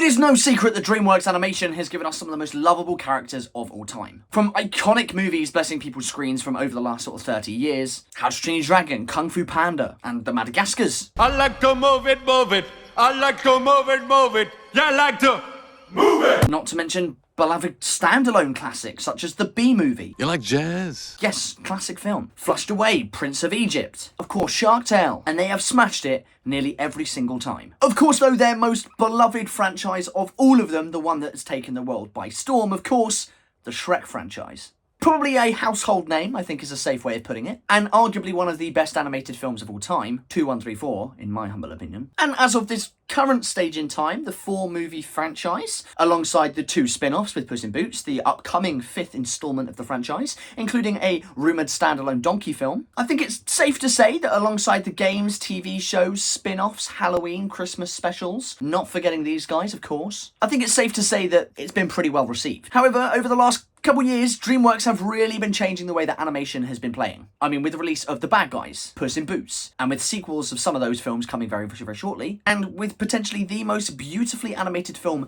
It is no secret that DreamWorks Animation has given us some of the most lovable characters of all time. From iconic movies blessing people's screens from over the last sort of 30 years, How to Train Your Dragon, Kung Fu Panda, and the Madagascars. I like to move it, move it. I like to move it, move it. Yeah, I like to move it. Not to mention beloved standalone classics such as the Bee Movie. You like jazz? Yes, classic film. Flushed Away, Prince of Egypt. Of course, Shark Tale. And they have smashed it nearly every single time. Of course, though, their most beloved franchise of all of them, the one that has taken the world by storm, of course, the Shrek franchise. Probably a household name, I think is a safe way of putting it, and arguably one of the best animated films of all time, 2, 1, 3, 4, in my humble opinion. And as of this current stage in time, the 4-movie franchise, alongside the 2 spin-offs with Puss in Boots, the upcoming 5th instalment of the franchise, including a rumoured standalone donkey film. I think it's safe to say that alongside the games, TV shows, spin-offs, Halloween, Christmas specials, not forgetting these guys, of course, I think it's safe to say that it's been pretty well received. However, over the last couple years, DreamWorks have really been changing the way that animation has been playing. I mean, with the release of The Bad Guys, Puss in Boots, and with sequels of some of those films coming very, very shortly, and with potentially the most beautifully animated film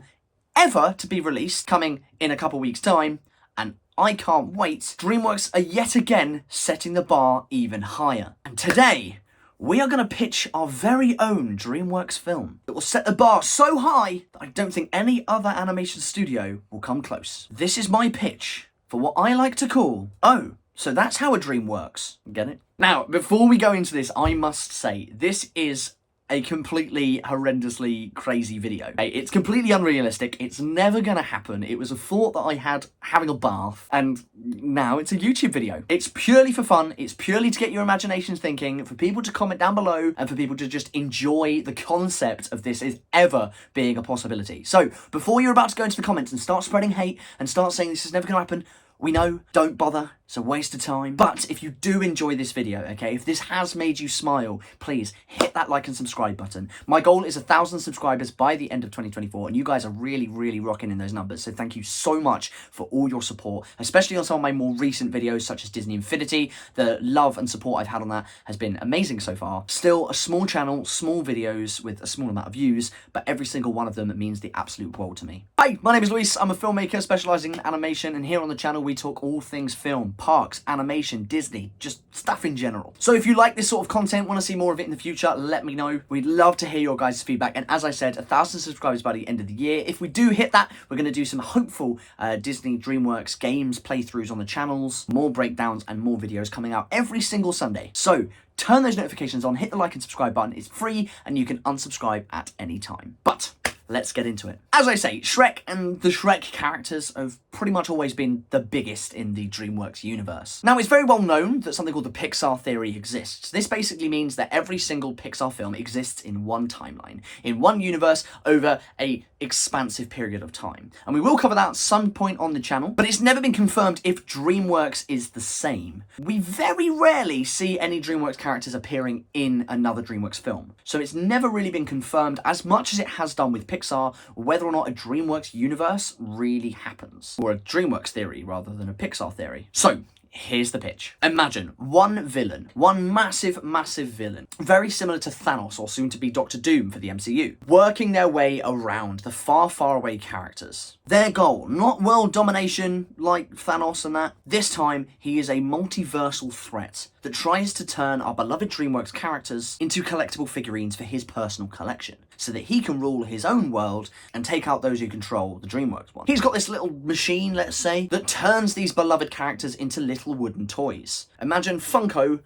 ever to be released coming in a couple weeks' time, and I can't wait, DreamWorks are yet again setting the bar even higher. And today, we are going to pitch our very own DreamWorks film that will set the bar so high that I don't think any other animation studio will come close. This is my pitch for what I like to call, oh, so that's how a dream works. Get it? Now, before we go into this, I must say, this is a completely horrendously crazy video. It's completely unrealistic. It's never gonna happen. It was a thought that I had having a bath, and now it's a YouTube video. It's purely for fun. It's purely to get your imaginations thinking, for people to comment down below, and for people to just enjoy the concept of this as ever being a possibility. So, before you're about to go into the comments and start spreading hate and start saying this is never gonna happen, we know, don't bother, it's a waste of time. But if you do enjoy this video, okay, if this has made you smile, please hit that like and subscribe button. My goal is 1,000 subscribers by the end of 2024, and you guys are really, really rocking in those numbers. So thank you so much for all your support, especially on some of my more recent videos, such as Disney Infinity. The love and support I've had on that has been amazing so far. Still a small channel, small videos with a small amount of views, but every single one of them means the absolute world to me. Hi, my name is Luis. I'm a filmmaker specializing in animation, and here on the channel, we talk all things film, parks, animation, Disney, just stuff in general. So if you like this sort of content, want to see more of it in the future, let me know. We'd love to hear your guys' feedback. And as I said, 1,000 subscribers by the end of the year. If we do hit that, we're going to do some hopeful Disney DreamWorks games playthroughs on the channels, more breakdowns and more videos coming out every single Sunday. So turn those notifications on, hit the like and subscribe button. It's free and you can unsubscribe at any time. But let's get into it. As I say, Shrek and the Shrek characters have pretty much always been the biggest in the DreamWorks universe. Now, it's very well known that something called the Pixar theory exists. This basically means that every single Pixar film exists in one timeline, in one universe, over a expansive period of time. And we will cover that at some point on the channel, but it's never been confirmed if DreamWorks is the same. We very rarely see any DreamWorks characters appearing in another DreamWorks film. So it's never really been confirmed, as much as it has done with Pixar, whether or not a DreamWorks universe really happens. Or a DreamWorks theory rather than a Pixar theory. So, here's the pitch. Imagine one villain, one massive villain, very similar to Thanos or soon to be Doctor Doom for the MCU, working their way around the far away characters. Their goal, not world domination like Thanos and that. This time, he is a multiversal threat that tries to turn our beloved DreamWorks characters into collectible figurines for his personal collection, so that he can rule his own world and take out those who control the DreamWorks one. He's got this little machine, let's say, that turns these beloved characters into little wooden toys. Imagine Funko,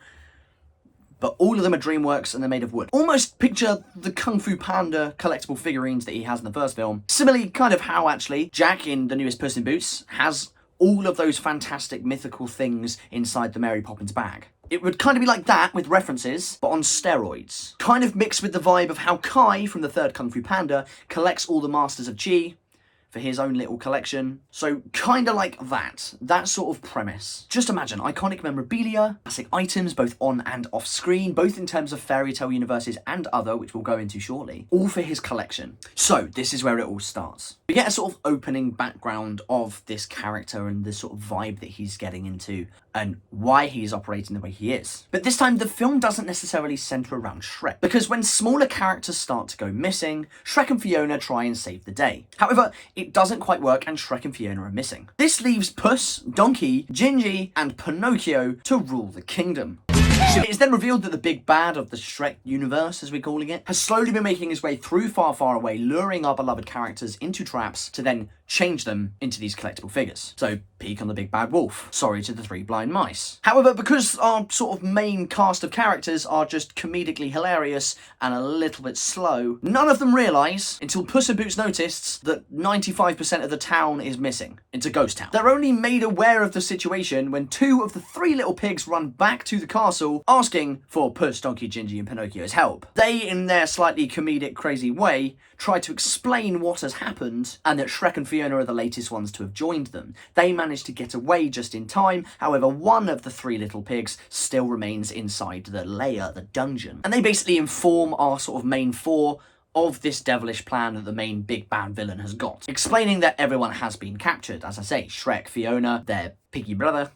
but all of them are DreamWorks and they're made of wood. Almost picture the Kung Fu Panda collectible figurines that he has in the first film. Similarly, kind of how actually Jack in the newest Puss in Boots has all of those fantastic mythical things inside the Mary Poppins bag. It would kind of be like that with references, but on steroids. Kind of mixed with the vibe of how Kai from the third Kung Fu Panda collects all the Masters of Chi for his own little collection. So kind of like that sort of premise. Just imagine iconic memorabilia, classic items both on and off screen, both in terms of fairy tale universes and other, which we'll go into shortly, all for his collection. So this is where it all starts. We get a sort of opening background of this character and the sort of vibe that he's getting into. and why he's operating the way he is. But this time, the film doesn't necessarily centre around Shrek, because when smaller characters start to go missing, Shrek and Fiona try and save the day. However, it doesn't quite work and Shrek and Fiona are missing. This leaves Puss, Donkey, Gingy and Pinocchio to rule the kingdom. It is then revealed that the big bad of the Shrek universe, as we're calling it, has slowly been making his way through Far, Far Away, luring our beloved characters into traps to then change them into these collectible figures. So, peek on the big bad wolf. Sorry to the three blind mice. However, because our sort of main cast of characters are just comedically hilarious and a little bit slow, none of them realise, until Puss in Boots noticed, that 95% of the town is missing. It's a ghost town. They're only made aware of the situation when two of the three little pigs run back to the castle asking for Puss, Donkey, Gingy and Pinocchio's help. They, in their slightly comedic, crazy way, try to explain what has happened and that Shrek and Fiona are the latest ones to have joined them. They manage to get away just in time, however one of the three little pigs still remains inside the lair, the dungeon. And they basically inform our sort of main four of this devilish plan that the main big bad villain has got, explaining that everyone has been captured. As I say, Shrek, Fiona, their piggy brother,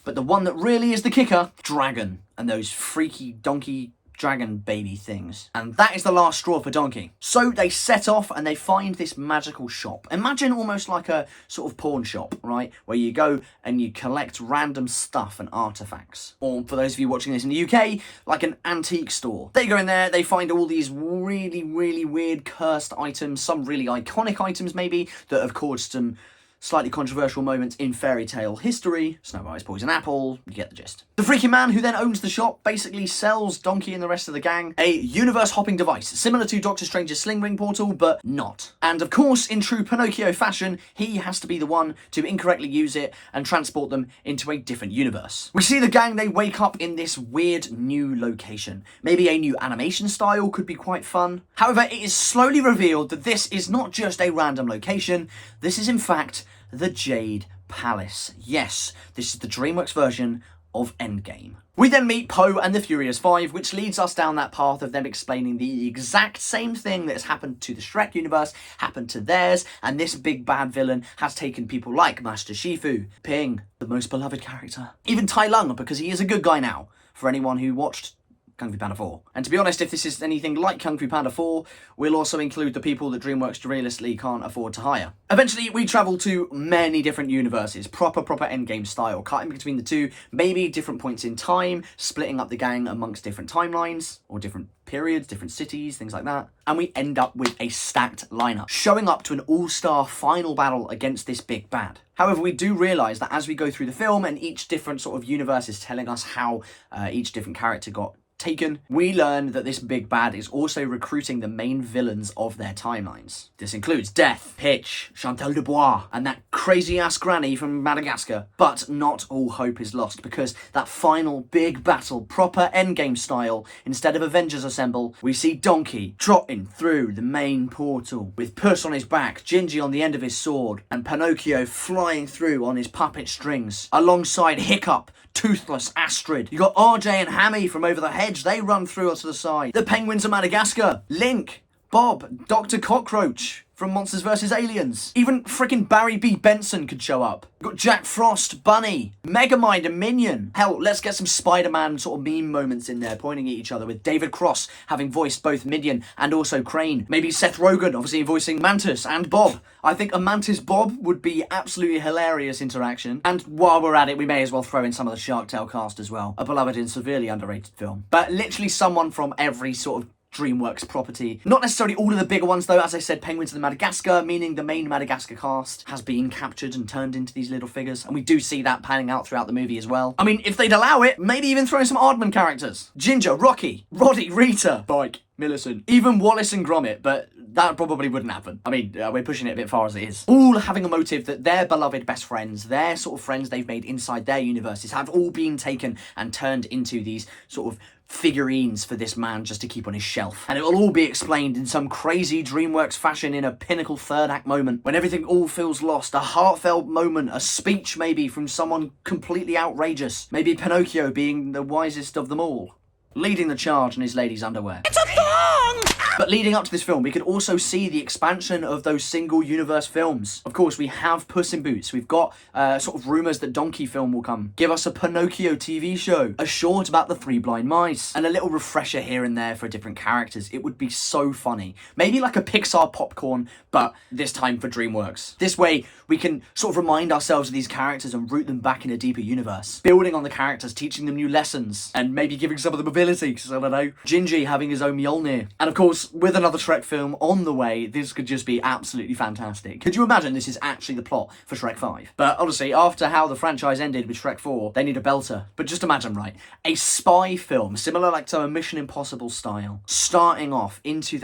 but the one that really is the kicker, Dragon, and those freaky donkey dragon baby things. And that is the last straw for Donkey. So they set off and they find this magical shop. Imagine almost like a sort of pawn shop, right? Where you go and you collect random stuff and artifacts. Or for those of you watching this in the UK, like an antique store. They go in there, they find all these really, really weird cursed items, some really iconic items maybe, that have caused some slightly controversial moments in fairy tale history. Snow White's poison apple, you get the gist. The freaky man who then owns the shop basically sells Donkey and the rest of the gang a universe-hopping device, similar to Doctor Strange's sling ring portal, but not. And of course, in true Pinocchio fashion, he has to be the one to incorrectly use it and transport them into a different universe. We see the gang, they wake up in this weird new location. Maybe a new animation style could be quite fun. However, it is slowly revealed that this is not just a random location, this is in fact the Jade Palace. Yes, this is the DreamWorks version of Endgame. We then meet Poe and the Furious Five, which leads us down that path of them explaining the exact same thing that has happened to the Shrek universe, happened to theirs, and this big bad villain has taken people like Master Shifu, Ping, the most beloved character, even Tai Lung, because he is a good guy now, for anyone who watched Kung Fu Panda 4. And to be honest, if this is anything like Kung Fu Panda 4, we'll also include the people that DreamWorks realistically can't afford to hire. Eventually, we travel to many different universes, proper Endgame style, cutting between the two, maybe different points in time, splitting up the gang amongst different timelines, or different periods, different cities, things like that. And we end up with a stacked lineup, showing up to an all-star final battle against this big bad. However, we do realise that as we go through the film and each different sort of universe is telling us how each different character got taken, we learn that this big bad is also recruiting the main villains of their timelines. This includes Death, Hitch, Chantal Dubois, and that crazy-ass granny from Madagascar. But not all hope is lost, because that final big battle, proper Endgame style, instead of Avengers Assemble, we see Donkey trotting through the main portal, with Puss on his back, Gingy on the end of his sword, and Pinocchio flying through on his puppet strings, alongside Hiccup, Toothless, Astrid. You got RJ and Hammy from over the hedge, they run through us to the side. The penguins of Madagascar, Link, Bob, Dr. Cockroach from Monsters vs. Aliens. Even frickin' Barry B. Benson could show up. Got Jack Frost, Bunny, Megamind and Minion. Hell, let's get some Spider-Man sort of meme moments in there, pointing at each other, with David Cross having voiced both Minion and also Crane. Maybe Seth Rogen, obviously voicing Mantis and Bob. I think a Mantis Bob would be absolutely hilarious interaction. And while we're at it, we may as well throw in some of the Shark Tale cast as well. A beloved and severely underrated film. But literally someone from every sort of DreamWorks property. Not necessarily all of the bigger ones though, as I said, Penguins of the Madagascar, meaning the main Madagascar cast has been captured and turned into these little figures, and we do see that panning out throughout the movie as well. I mean, if they'd allow it, maybe even throw in some Aardman characters. Ginger, Rocky, Roddy, Rita, Bike, Millicent, even Wallace and Gromit, but that probably wouldn't happen. I mean, we're pushing it a bit far as it is. All having a motive that their beloved best friends, their sort of friends they've made inside their universes, have all been taken and turned into these sort of figurines for this man just to keep on his shelf. And it will all be explained in some crazy DreamWorks fashion in a pinnacle third act moment, when everything all feels lost, a heartfelt moment, a speech maybe from someone completely outrageous, maybe Pinocchio being the wisest of them all, leading the charge in his lady's underwear. It's a thong! But leading up to this film, we could also see the expansion of those single universe films. Of course, we have Puss in Boots. We've got sort of rumours that Donkey film will come. Give us a Pinocchio TV show, a short about the three blind mice, and a little refresher here and there for different characters. It would be so funny. Maybe like a Pixar popcorn, but this time for DreamWorks. This way, we can sort of remind ourselves of these characters and root them back in a deeper universe. Building on the characters, teaching them new lessons, and maybe giving some of them abilities. I don't know. Gingy having his own Mjolnir. And of course, with another Shrek film on the way, this could just be absolutely fantastic. Could you imagine this is actually the plot for Shrek 5? But honestly, after how the franchise ended with Shrek 4, they need a belter. But just imagine, right? A spy film, similar like to a Mission Impossible style, starting off into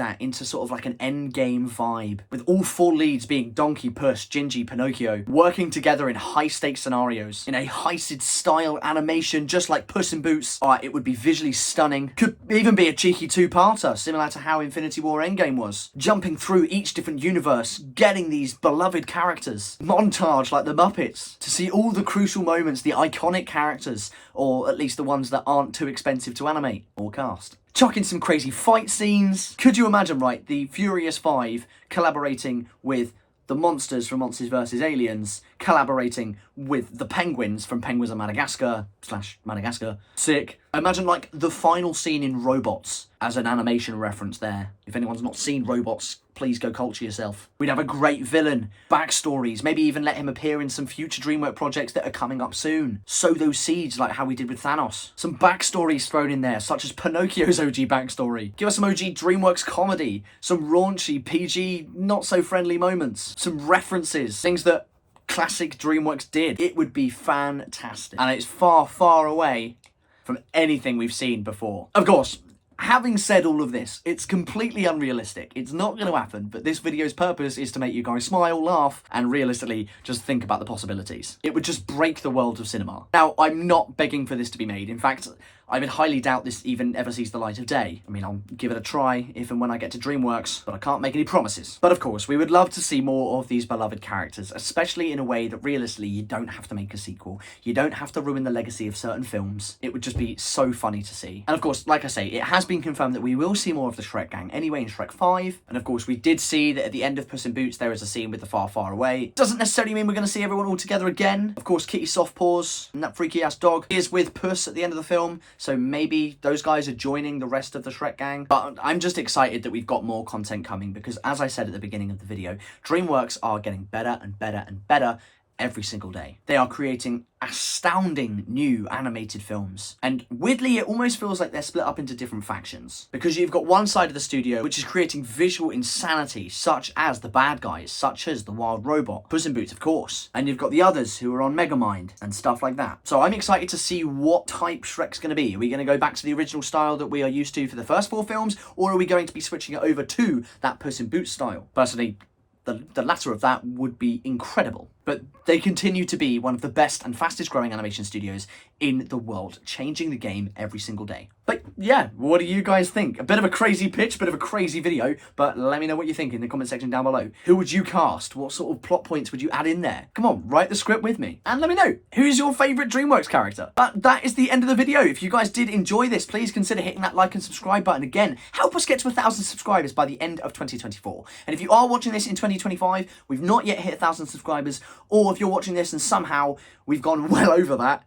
sort of like an endgame vibe, with all four leads being Donkey, Puss, Gingy, Pinocchio, working together in high-stakes scenarios, in a heisted style animation, just like Puss in Boots. It would be visually stunning. Could even be a cheeky two-parter, similar to how Infinity War Endgame was. Jumping through each different universe, getting these beloved characters. Montage like the Muppets, to see all the crucial moments, the iconic characters, or at least the ones that aren't too expensive to animate or cast. Chuck in some crazy fight scenes. Could you imagine, right, the Furious Five collaborating with the monsters from Monsters vs. Aliens, collaborating with the penguins from Penguins of Madagascar / Madagascar. Sick. Imagine like the final scene in Robots as an animation reference there. If anyone's not seen Robots, please go culture yourself. We'd have a great villain, backstories, maybe even let him appear in some future DreamWorks projects that are coming up soon. Sow those seeds like how we did with Thanos. Some backstories thrown in there, such as Pinocchio's OG backstory. Give us some OG DreamWorks comedy, some raunchy, PG, not so friendly moments, some references, things that classic DreamWorks did. It would be fantastic. And it's far, far away from anything we've seen before. Of course, having said all of this, it's completely unrealistic. It's not going to happen, but this video's purpose is to make you guys smile, laugh, and realistically just think about the possibilities. It would just break the world of cinema. Now, I'm not begging for this to be made. In fact, I would highly doubt this even ever sees the light of day. I mean, I'll give it a try if and when I get to DreamWorks, but I can't make any promises. But of course, we would love to see more of these beloved characters, especially in a way that realistically you don't have to make a sequel. You don't have to ruin the legacy of certain films. It would just be so funny to see. And of course, like I say, it has been confirmed that we will see more of the Shrek gang anyway in Shrek 5. And of course, we did see that at the end of Puss in Boots, there is a scene with the Far, Far Away. Doesn't necessarily mean we're going to see everyone all together again. Of course, Kitty Softpaws and that freaky ass dog is with Puss at the end of the film, so maybe those guys are joining the rest of the Shrek gang. But I'm just excited that we've got more content coming because, as I said at the beginning of the video, DreamWorks are getting better and better and better every single day. They are creating astounding new animated films. And weirdly, it almost feels like they're split up into different factions. Because you've got one side of the studio which is creating visual insanity, such as the bad guys, such as the Wild Robot, Puss in Boots, of course. And you've got the others who are on Megamind and stuff like that. So I'm excited to see what type Shrek's going to be. Are we going to go back to the original style that we are used to for the first 4 films? Or are we going to be switching it over to that Puss in Boots style? Personally, the latter of that would be incredible. But they continue to be one of the best and fastest growing animation studios in the world, changing the game every single day. But yeah, what do you guys think? A bit of a crazy pitch, bit of a crazy video, but let me know what you think in the comment section down below. Who would you cast? What sort of plot points would you add in there? Come on, write the script with me. And let me know, who's your favourite DreamWorks character? But that is the end of the video. If you guys did enjoy this, please consider hitting that like and subscribe button again. Help us get to 1,000 subscribers by the end of 2024. And if you are watching this in 2025, we've not yet hit 1,000 subscribers, or if you're watching this and somehow we've gone well over that,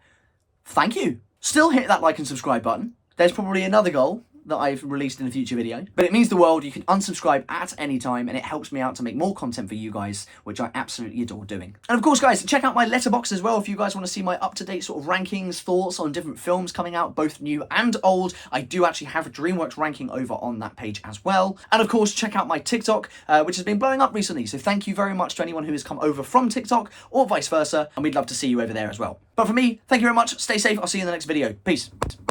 thank you. Still hit that like and subscribe button. There's probably another goal that I've released in a future video, but it means the world. You can unsubscribe at any time and it helps me out to make more content for you guys, which I absolutely adore doing. And of course, guys, check out my letterbox as well if you guys want to see my up-to-date sort of rankings, thoughts on different films coming out, both new and old. I do actually have a DreamWorks ranking over on that page as well. And of course, check out my TikTok, which has been blowing up recently, so thank you very much to anyone who has come over from TikTok or vice versa, and we'd love to see you over there as well. But for me, thank you very much, stay safe, I'll see you in the next video. Peace.